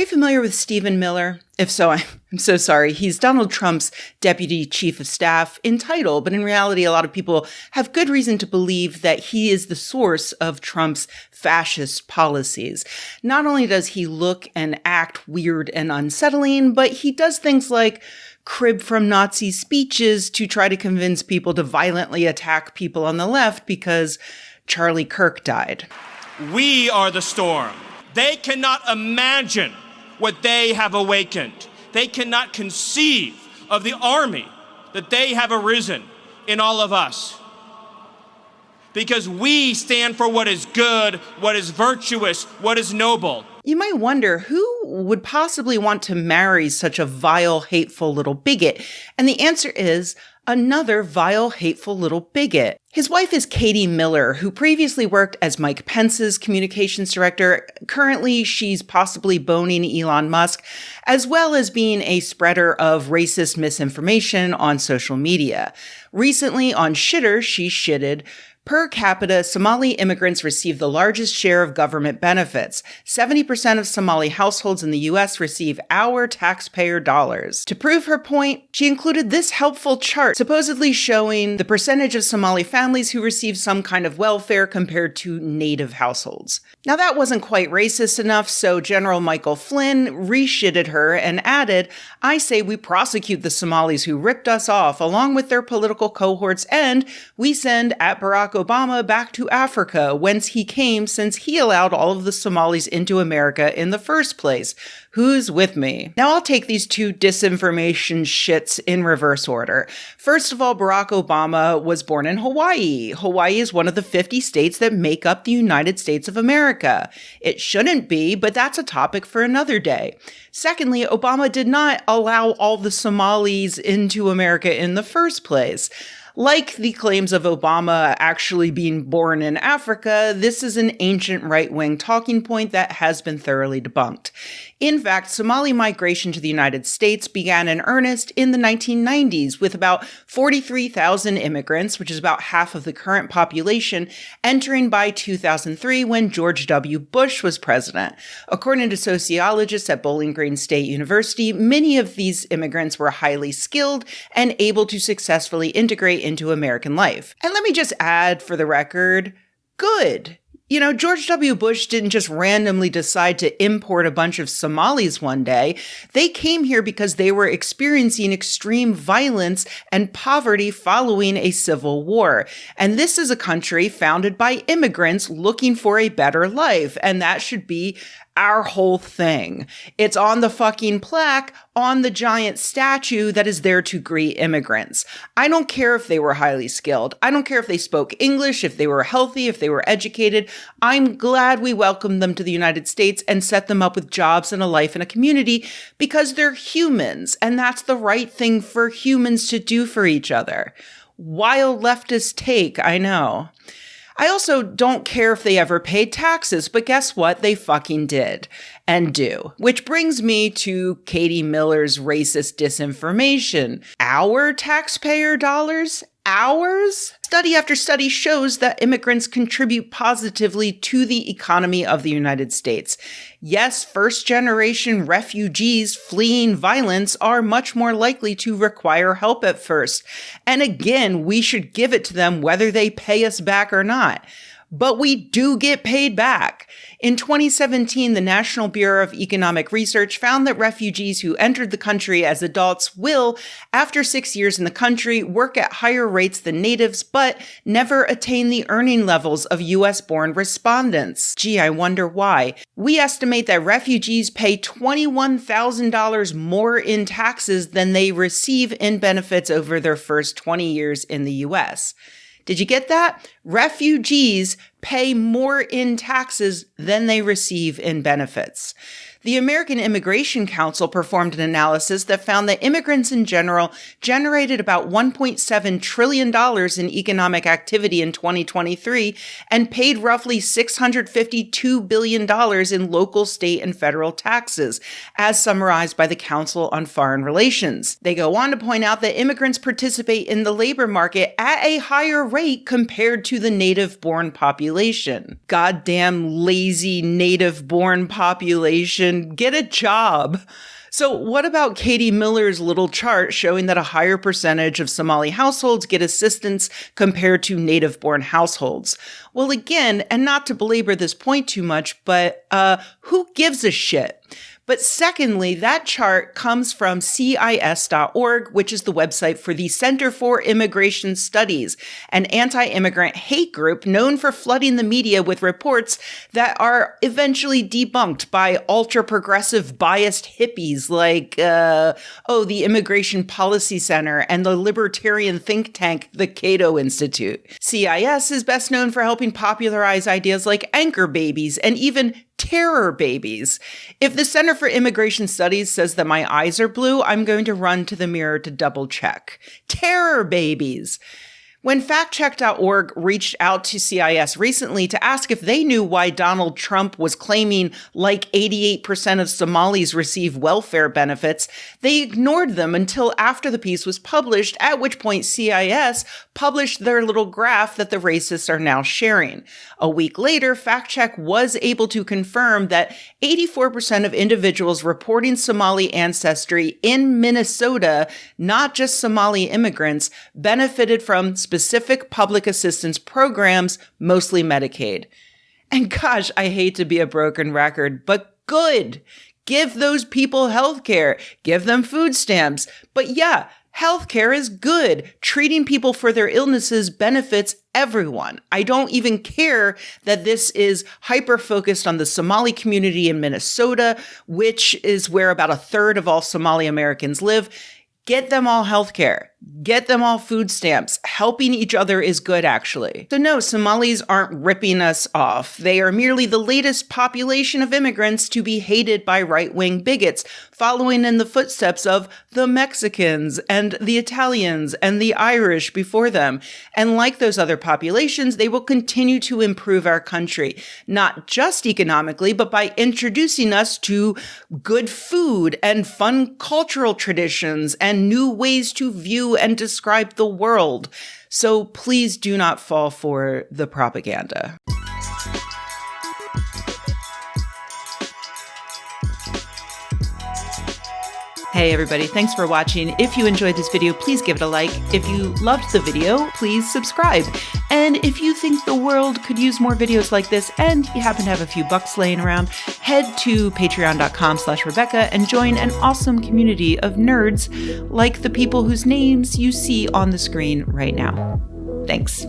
you familiar with Stephen Miller? If so, I'm so sorry. He's Donald Trump's deputy chief of staff in title, but in reality, a lot of people have good reason to believe that he is the source of Trump's fascist policies. Not only does he look and act weird and unsettling, but he does things like crib from Nazi speeches to try to convince people to violently attack people on the left because Charlie Kirk died. We are the storm. They cannot imagine what they have awakened. They cannot conceive of the army that they have arisen in all of us. Because we stand for what is good, what is virtuous, what is noble. You might wonder who would possibly want to marry such a vile, hateful little bigot. And the answer is another vile, hateful little bigot. His wife is Katie Miller, who previously worked as Mike Pence's communications director. Currently, she's possibly boning Elon Musk, as well as being a spreader of racist misinformation on social media. Recently, on Shitter, she shitted, per capita, Somali immigrants receive the largest share of government benefits. 70% of Somali households in the U.S. receive our taxpayer dollars. To prove her point, she included this helpful chart, supposedly showing the percentage of Somali families who receive some kind of welfare compared to native households. Now, that wasn't quite racist enough, so General Michael Flynn reshitted her and added, I say we prosecute the Somalis who ripped us off along with their political cohorts, and we send at Barack Obama back to Africa, whence he came since he allowed all of the Somalis into America in the first place. Who's with me? Now I'll take these two disinformation shits in reverse order. First of all, Barack Obama was born in Hawaii. Hawaii is one of the 50 states that make up the United States of America. It shouldn't be, but that's a topic for another day. Secondly, Obama did not allow all the Somalis into America in the first place. Like the claims of Obama actually being born in Africa, this is an ancient right-wing talking point that has been thoroughly debunked. In fact, Somali migration to the United States began in earnest in the 1990s with about 43,000 immigrants, which is about half of the current population, entering by 2003 when George W. Bush was president. According to sociologists at Bowling Green State University, many of these immigrants were highly skilled and able to successfully integrate into American life. And let me just add, for the record, good. You know, George W. Bush didn't just randomly decide to import a bunch of Somalis one day. They came here because they were experiencing extreme violence and poverty following a civil war. And this is a country founded by immigrants looking for a better life. And that should be our whole thing. It's on the fucking plaque on the giant statue that is there to greet immigrants. I don't care if they were highly skilled. I don't care if they spoke English, if they were healthy, if they were educated. I'm glad we welcomed them to the United States and set them up with jobs and a life and a community because they're humans. And that's the right thing for humans to do for each other. Wild leftist take, I know. I also don't care if they ever paid taxes, but guess what? They fucking did and do. Which brings me to Katie Miller's racist disinformation. Our taxpayer dollars? Ours? Study after study shows that immigrants contribute positively to the economy of the United States. Yes, first-generation refugees fleeing violence are much more likely to require help at first. And again, we should give it to them whether they pay us back or not. But we do get paid back. In 2017, the National Bureau of Economic Research found that refugees who entered the country as adults will, after 6 years in the country, work at higher rates than natives, but never attain the earning levels of US-born respondents. Gee, I wonder why. We estimate that refugees pay $21,000 more in taxes than they receive in benefits over their first 20 years in the US. Did you get that? Refugees pay more in taxes than they receive in benefits. The American Immigration Council performed an analysis that found that immigrants in general generated about $1.7 trillion in economic activity in 2023 and paid roughly $652 billion in local, state, and federal taxes, as summarized by the Council on Foreign Relations. They go on to point out that immigrants participate in the labor market at a higher rate compared to the native-born population. Goddamn lazy native-born population and get a job. So what about Katie Miller's little chart showing that a higher percentage of Somali households get assistance compared to native-born households? Well, again, and not to belabor this point too much, but who gives a shit? But secondly, that chart comes from CIS.org, which is the website for the Center for Immigration Studies, an anti-immigrant hate group known for flooding the media with reports that are eventually debunked by ultra-progressive biased hippies like, the Immigration Policy Center and the libertarian think tank, the Cato Institute. CIS is best known for helping popularize ideas like anchor babies and even terror babies. If the Center for Immigration Studies says that my eyes are blue, I'm going to run to the mirror to double check. Terror babies. When factcheck.org reached out to CIS recently to ask if they knew why Donald Trump was claiming like 88% of Somalis receive welfare benefits, they ignored them until after the piece was published, at which point CIS published their little graph that the racists are now sharing. A week later, FactCheck was able to confirm that 84% of individuals reporting Somali ancestry in Minnesota, not just Somali immigrants, benefited from specific public assistance programs, mostly Medicaid. And gosh, I hate to be a broken record, but good. Give those people health care. Give them food stamps. But yeah, healthcare is good. Treating people for their illnesses benefits everyone. I don't even care that this is hyper-focused on the Somali community in Minnesota, which is where about a third of all Somali Americans live. Get them all healthcare. Get them all food stamps. Helping each other is good, actually. So no, Somalis aren't ripping us off. They are merely the latest population of immigrants to be hated by right-wing bigots, following in the footsteps of the Mexicans and the Italians and the Irish before them. And like those other populations, they will continue to improve our country, not just economically, but by introducing us to good food and fun cultural traditions and new ways to view and describe the world. So please do not fall for the propaganda. Hey everybody, thanks for watching. If you enjoyed this video, please give it a like. If you loved the video, please subscribe. And if you think the world could use more videos like this and you happen to have a few bucks laying around, head to patreon.com/Rebecca and join an awesome community of nerds like the people whose names you see on the screen right now. Thanks.